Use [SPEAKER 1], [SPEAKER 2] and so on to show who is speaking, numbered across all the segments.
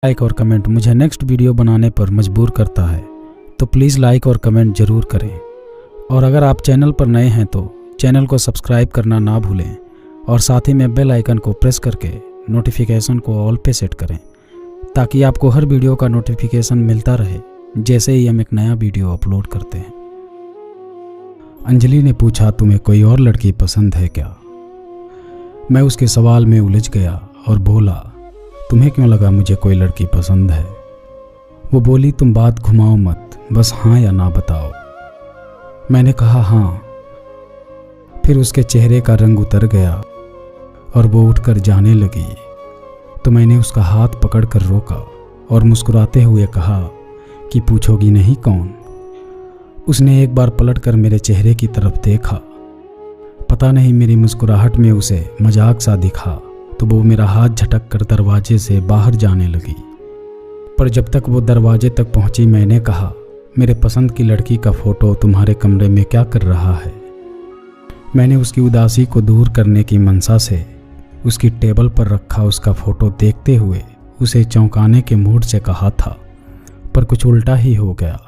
[SPEAKER 1] Like और comment मुझे next video बनाने पर मजबूर करता है, तो प्लीज़ लाइक और कमेंट ज़रूर करें। और अगर आप चैनल पर नए हैं तो चैनल को सब्सक्राइब करना ना भूलें और साथ ही में बेल आइकन को प्रेस करके नोटिफिकेशन को ऑल पे सेट करें, ताकि आपको हर वीडियो का नोटिफिकेशन मिलता रहे जैसे ही हम एक नया वीडियो अपलोड करते हैं। अंजलि ने पूछा, तुम्हें कोई और लड़की पसंद है क्या? मैं उसके सवाल में उलझ गया और बोला, तुम्हें क्यों लगा मुझे कोई लड़की पसंद है? वो बोली, तुम बात घुमाओ मत, बस हाँ या ना बताओ। मैंने कहा हाँ। फिर उसके चेहरे का रंग उतर गया और वो उठकर जाने लगी, तो मैंने उसका हाथ पकड़कर रोका और मुस्कुराते हुए कहा कि पूछोगी नहीं कौन? उसने एक बार पलटकर मेरे चेहरे की तरफ देखा। पता नहीं मेरी मुस्कुराहट में उसे मजाक सा दिखा, तो वो मेरा हाथ झटक कर दरवाजे से बाहर जाने लगी। पर जब तक वो दरवाजे तक पहुंची, मैंने कहा, मेरे पसंद की लड़की का फ़ोटो तुम्हारे कमरे में क्या कर रहा है? मैंने उसकी उदासी को दूर करने की मनसा से उसकी टेबल पर रखा उसका फ़ोटो देखते हुए उसे चौंकाने के मूड से कहा था, पर कुछ उल्टा ही हो गया।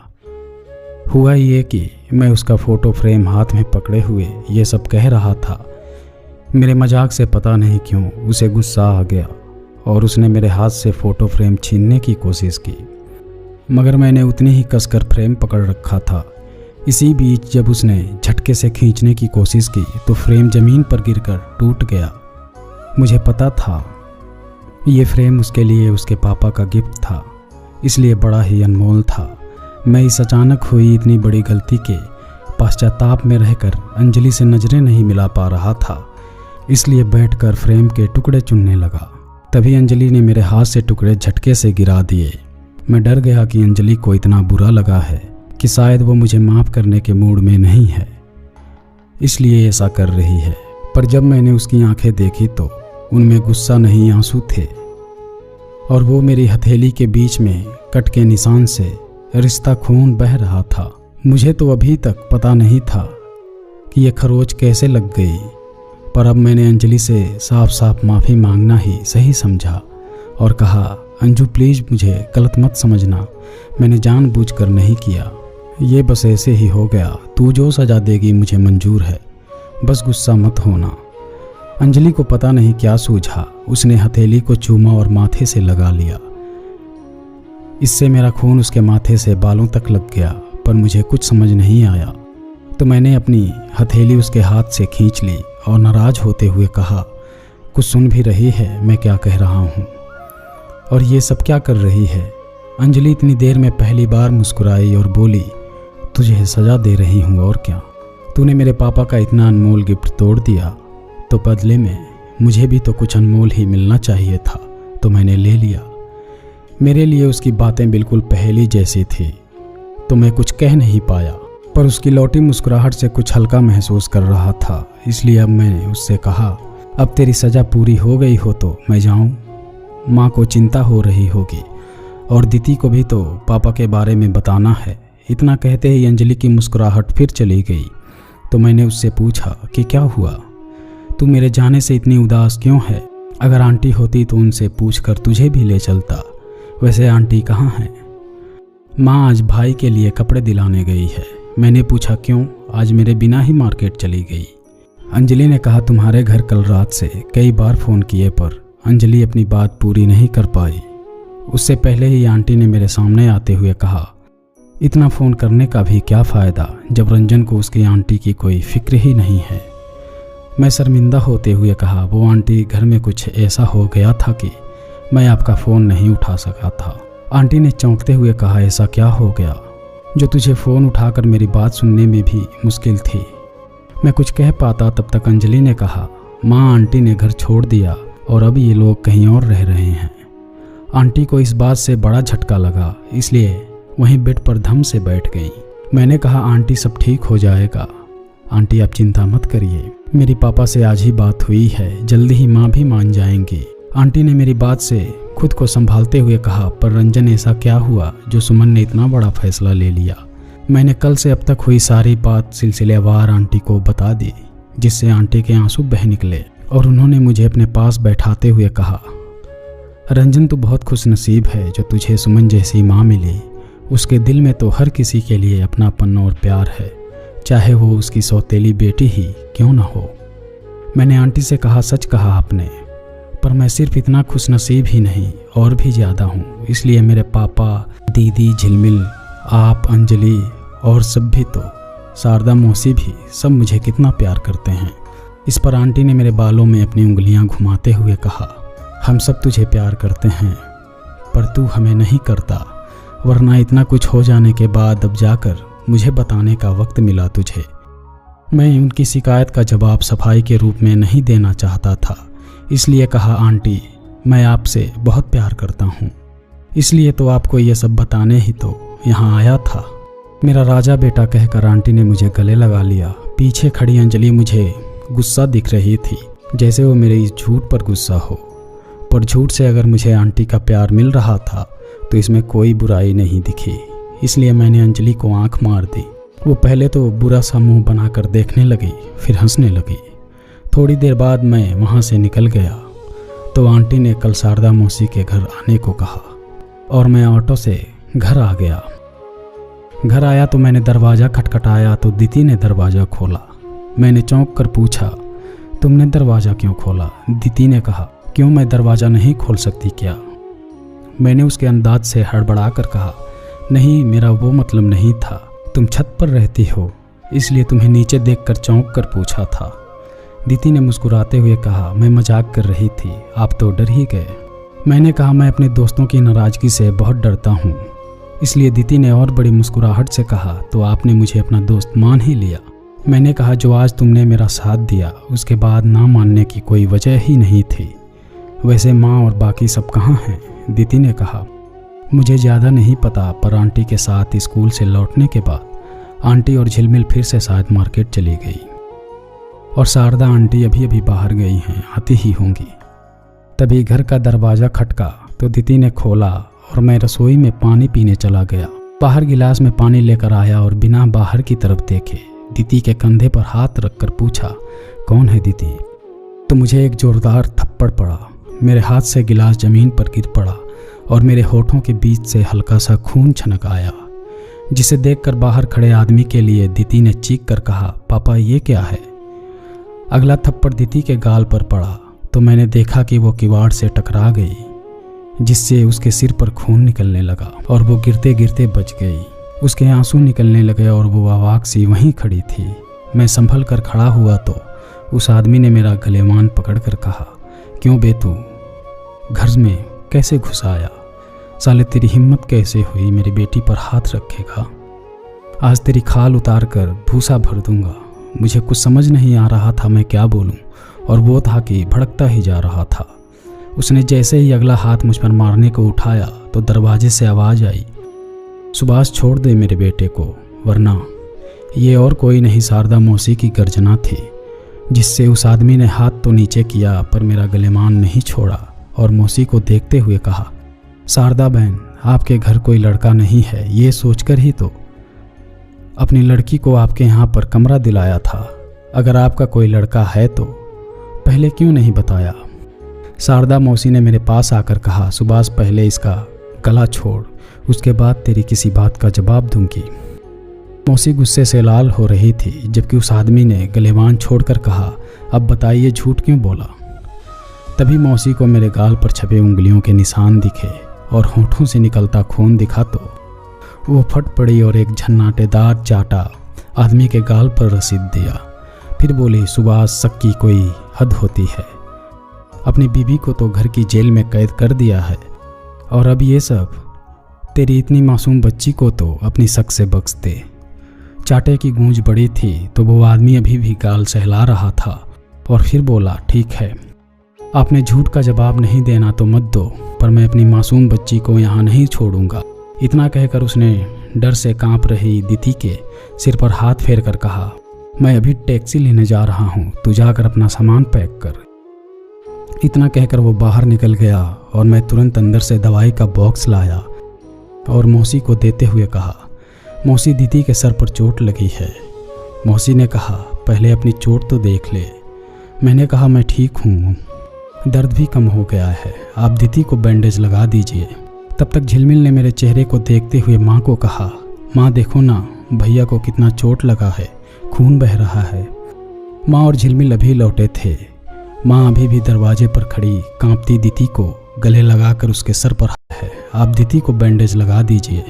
[SPEAKER 1] हुआ ये कि मैं उसका फ़ोटो फ्रेम हाथ में पकड़े हुए ये सब कह रहा था। मेरे मजाक से पता नहीं क्यों उसे गुस्सा आ गया और उसने मेरे हाथ से फ़ोटो फ्रेम छीनने की कोशिश की, मगर मैंने उतनी ही कसकर फ्रेम पकड़ रखा था। इसी बीच जब उसने झटके से खींचने की कोशिश की तो फ्रेम ज़मीन पर गिरकर टूट गया। मुझे पता था ये फ्रेम उसके लिए उसके पापा का गिफ्ट था, इसलिए बड़ा ही अनमोल था। मैं इस अचानक हुई इतनी बड़ी गलती के पश्चाताप में रहकर अंजलि से नज़रें नहीं मिला पा रहा था, इसलिए बैठकर फ्रेम के टुकड़े चुनने लगा। तभी अंजलि ने मेरे हाथ से टुकड़े झटके से गिरा दिए। मैं डर गया कि अंजलि को इतना बुरा लगा है कि शायद वो मुझे माफ़ करने के मूड में नहीं है, इसलिए ऐसा कर रही है। पर जब मैंने उसकी आंखें देखी तो उनमें गुस्सा नहीं, आंसू थे, और वो मेरी हथेली के बीच में कट के निशान से रिश्ता खून बह रहा था। मुझे तो अभी तक पता नहीं था कि ये खरोच कैसे लग गई, पर अब मैंने अंजलि से साफ साफ माफ़ी मांगना ही सही समझा और कहा, अंजू प्लीज़ मुझे गलत मत समझना, मैंने जानबूझकर नहीं किया, ये बस ऐसे ही हो गया। तू जो सज़ा देगी मुझे मंजूर है, बस गुस्सा मत होना। अंजलि को पता नहीं क्या सूझा, उसने हथेली को चूमा और माथे से लगा लिया। इससे मेरा खून उसके माथे से बालों तक लग गया, पर मुझे कुछ समझ नहीं आया, तो मैंने अपनी हथेली उसके हाथ से खींच ली और नाराज़ होते हुए कहा, कुछ सुन भी रही है मैं क्या कह रहा हूँ? और ये सब क्या कर रही है? अंजलि इतनी देर में पहली बार मुस्कुराई और बोली, तुझे सज़ा दे रही हूँ और क्या। तूने मेरे पापा का इतना अनमोल गिफ्ट तोड़ दिया, तो बदले में मुझे भी तो कुछ अनमोल ही मिलना चाहिए था, तो मैंने ले लिया। मेरे लिए उसकी बातें बिल्कुल पहेली जैसी थी, तो मैं कुछ कह नहीं पाया, पर उसकी लौटी मुस्कुराहट से कुछ हल्का महसूस कर रहा था। इसलिए अब मैंने उससे कहा, अब तेरी सज़ा पूरी हो गई हो तो मैं जाऊं? माँ को चिंता हो रही होगी और दीदी को भी तो पापा के बारे में बताना है। इतना कहते ही अंजलि की मुस्कुराहट फिर चली गई, तो मैंने उससे पूछा कि क्या हुआ, तू मेरे जाने से इतनी उदास क्यों है? अगर आंटी होती तो उनसे पूछकर तुझे भी ले चलता। वैसे आंटी कहाँ हैं? माँ आज भाई के लिए कपड़े दिलाने गई है। मैंने पूछा क्यों? आज मेरे बिना ही मार्केट चली गई। अंजलि ने कहा, तुम्हारे घर कल रात से कई बार फ़ोन किए पर अंजलि अपनी बात पूरी नहीं कर पाई। उससे पहले ही आंटी ने मेरे सामने आते हुए कहा, इतना फ़ोन करने का भी क्या फ़ायदा जब रंजन को उसकी आंटी की कोई फिक्र ही नहीं है। मैं शर्मिंदा होते हुए कहा, वो आंटी घर में कुछ ऐसा हो गया था कि मैं आपका फ़ोन नहीं उठा सका था। आंटी ने चौंकते हुए कहा, ऐसा क्या हो गया जो तुझे फ़ोन उठाकर मेरी बात सुनने में भी मुश्किल थी? मैं कुछ कह पाता तब तक अंजलि ने कहा, माँ आंटी ने घर छोड़ दिया और अब ये लोग कहीं और रह रहे हैं। आंटी को इस बात से बड़ा झटका लगा, इसलिए वहीं बेड पर धम से बैठ गई। मैंने कहा, आंटी सब ठीक हो जाएगा, आंटी आप चिंता मत करिए, मेरी पापा से आज ही बात हुई है, जल्दी ही माँ भी मान जाएंगी। आंटी ने मेरी बात से खुद को संभालते हुए कहा, पर रंजन ऐसा क्या हुआ जो सुमन ने इतना बड़ा फैसला ले लिया? मैंने कल से अब तक हुई सारी बात सिलसिलेवार आंटी को बता दी, जिससे आंटी के आंसू बह निकले और उन्होंने मुझे अपने पास बैठाते हुए कहा, रंजन तो बहुत खुशनसीब है जो तुझे सुमन जैसी माँ मिली। उसके दिल में तो हर किसी के लिए अपनापन और प्यार है, चाहे वो उसकी सौतेली बेटी ही क्यों ना हो। मैंने आंटी से कहा, सच कहा आपने, पर मैं सिर्फ इतना खुशनसीब ही नहीं और भी ज़्यादा हूँ। इसलिए मेरे पापा, दीदी, झिलमिल, आप, अंजलि और सब भी तो शारदा मौसी भी सब मुझे कितना प्यार करते हैं। इस पर आंटी ने मेरे बालों में अपनी उंगलियां घुमाते हुए कहा, हम सब तुझे प्यार करते हैं पर तू हमें नहीं करता, वरना इतना कुछ हो जाने के बाद अब जाकर मुझे बताने का वक्त मिला तुझे। मैं उनकी शिकायत का जवाब सफाई के रूप में नहीं देना चाहता था, इसलिए कहा, आंटी मैं आपसे बहुत प्यार करता हूँ, इसलिए तो आपको ये सब बताने ही तो यहाँ आया था। मेरा राजा बेटा कहकर आंटी ने मुझे गले लगा लिया। पीछे खड़ी अंजलि मुझे गुस्सा दिख रही थी, जैसे वो मेरे इस झूठ पर गुस्सा हो। पर झूठ से अगर मुझे आंटी का प्यार मिल रहा था तो इसमें कोई बुराई नहीं दिखी, इसलिए मैंने अंजलि को आंख मार दी। वो पहले तो बुरा सा मुंह बनाकर देखने लगी, फिर हंसने लगी। थोड़ी देर बाद मैं वहाँ से निकल गया तो आंटी ने कल शारदा मौसी के घर आने को कहा और मैं ऑटो से घर आ गया। घर आया तो मैंने दरवाज़ा खटखटाया तो दीदी ने दरवाज़ा खोला। मैंने चौंक कर पूछा, तुमने दरवाज़ा क्यों खोला? दीदी ने कहा, क्यों, मैं दरवाज़ा नहीं खोल सकती क्या? मैंने उसके अंदाज से हड़बड़ा कर कहा, नहीं, मेरा वो मतलब नहीं था, तुम छत पर रहती हो इसलिए तुम्हें नीचे देखकर चौंक कर पूछा था। दीदी ने मुस्कुराते हुए कहा, मैं मजाक कर रही थी, आप तो डर ही गए। मैंने कहा, मैं अपने दोस्तों की नाराज़गी से बहुत डरता हूँ। इसलिए दीदी ने और बड़ी मुस्कुराहट से कहा, तो आपने मुझे अपना दोस्त मान ही लिया। मैंने कहा, जो आज तुमने मेरा साथ दिया उसके बाद ना मानने की कोई वजह ही नहीं थी। वैसे माँ और बाकी सब कहाँ हैं? दीदी ने कहा, मुझे ज़्यादा नहीं पता, पर आंटी के साथ स्कूल से लौटने के बाद आंटी और झिलमिल फिर से शायद मार्केट चली गई और शारदा आंटी अभी अभी बाहर गई हैं, आती ही होंगी। तभी घर का दरवाज़ा खटका तो दीदी ने खोला और मैं रसोई में पानी पीने चला गया। बाहर गिलास में पानी लेकर आया और बिना बाहर की तरफ देखे दीदी के कंधे पर हाथ रखकर पूछा, कौन है दीदी? तो मुझे एक जोरदार थप्पड़ पड़ा। मेरे हाथ से गिलास जमीन पर गिर पड़ा और मेरे होठों के बीच से हल्का सा खून छनक आया, जिसे देखकर बाहर खड़े आदमी के लिए दीदी ने चीख कर कहा, पापा ये क्या है? अगला थप्पड़ दीदी के गाल पर पड़ा तो मैंने देखा कि वो किवाड़ से टकरा गई, जिससे उसके सिर पर खून निकलने लगा और वो गिरते गिरते बच गई। उसके आंसू निकलने लगे और वो अवाक सी वहीं खड़ी थी। मैं संभल कर खड़ा हुआ तो उस आदमी ने मेरा गलेमान पकड़कर कहा, क्यों बे, तू घर में कैसे घुस आया? साले तेरी हिम्मत कैसे हुई मेरी बेटी पर हाथ रखेगा? आज तेरी खाल उतार कर भूसा भर दूंगा। मुझे कुछ समझ नहीं आ रहा था मैं क्या बोलूं, और वो था कि भड़कता ही जा रहा था। उसने जैसे ही अगला हाथ मुझ पर मारने को उठाया तो दरवाजे से आवाज़ आई, सुभाष छोड़ दे मेरे बेटे को, वरना। ये और कोई नहीं शारदा मौसी की गर्जना थी, जिससे उस आदमी ने हाथ तो नीचे किया पर मेरा गलेमान नहीं छोड़ा और मौसी को देखते हुए कहा, शारदा बहन, आपके घर कोई लड़का नहीं है, ये सोचकर ही तो अपनी लड़की को आपके यहाँ पर कमरा दिलाया था। अगर आपका कोई लड़का है तो पहले क्यों नहीं बताया? शारदा मौसी ने मेरे पास आकर कहा, सुभाष पहले इसका गला छोड़, उसके बाद तेरी किसी बात का जवाब दूंगी। मौसी गुस्से से लाल हो रही थी, जबकि उस आदमी ने गलेवान छोड़कर कहा, अब बताइए झूठ क्यों बोला? तभी मौसी को मेरे गाल पर छपे उंगलियों के निशान दिखे और होठों से निकलता खून दिखा तो वो फट पड़ी और एक झन्नाटेदार चाटा आदमी के गाल पर रसीद दिया। फिर बोली, सुभाष, शक की कोई हद होती है। अपनी बीबी को तो घर की जेल में कैद कर दिया है और अब ये सब तेरी इतनी मासूम बच्ची को तो अपनी शक से बख्श दे। चाटे की गूंज बड़ी थी तो वो आदमी अभी भी गाल सहला रहा था और फिर बोला, ठीक है, आपने झूठ का जवाब नहीं देना तो मत दो, पर मैं अपनी मासूम बच्ची को यहाँ नहीं छोड़ूंगा। इतना कहकर उसने डर से कांप रही दीदी के सिर पर हाथ फेर कर कहा, मैं अभी टैक्सी लेने जा रहा हूँ, तू जाकर अपना सामान पैक कर। इतना कहकर वो बाहर निकल गया और मैं तुरंत अंदर से दवाई का बॉक्स लाया और मौसी को देते हुए कहा, मौसी, दीदी के सर पर चोट लगी है। मौसी ने कहा, पहले अपनी चोट तो देख ले। मैंने कहा, मैं ठीक हूँ। दर्द भी कम हो गया है, आप दीदी को बैंडेज लगा दीजिए। तब तक झिलमिल ने मेरे चेहरे को देखते हुए माँ को कहा, माँ देखो ना, भैया को कितना चोट लगा है, खून बह रहा है। माँ और झिलमिल अभी लौटे थे। माँ अभी भी दरवाजे पर खड़ी कांपती दीदी को गले लगाकर उसके सर पर है, आप दीदी को बैंडेज लगा दीजिए।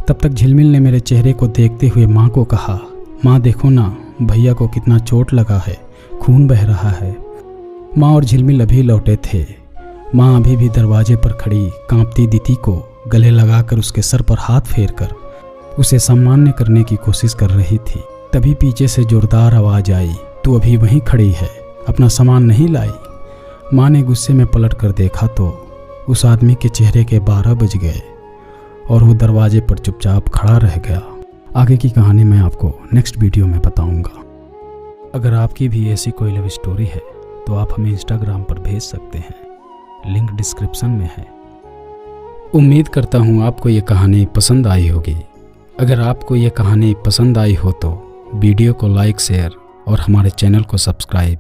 [SPEAKER 1] तब तक झिलमिल ने मेरे चेहरे को देखते हुए माँ को कहा, माँ देखो ना, भैया को कितना चोट लगा है, खून बह रहा है। माँ और झिलमिल अभी लौटे थे। माँ अभी भी दरवाजे पर खड़ी कांपती दीदी को गले लगाकर उसके सर पर हाथ फेरकर उसे सामान्य करने की कोशिश कर रही थी। तभी पीछे से जोरदार आवाज़ आई, तू अभी वहीं खड़ी है, अपना सामान नहीं लाई। माँ ने गुस्से में पलट कर देखा तो उस आदमी के चेहरे के 12 बज गए और वो दरवाजे पर चुपचाप खड़ा रह गया। आगे की कहानी मैं आपको नेक्स्ट वीडियो में बताऊंगा। अगर आपकी भी ऐसी कोई लव स्टोरी है तो आप हमें इंस्टाग्राम पर भेज सकते हैं, लिंक डिस्क्रिप्शन में है। उम्मीद करता हूँ आपको ये कहानी पसंद आई होगी। अगर आपको ये कहानी पसंद आई हो तो वीडियो को लाइक, शेयर और हमारे चैनल को सब्सक्राइब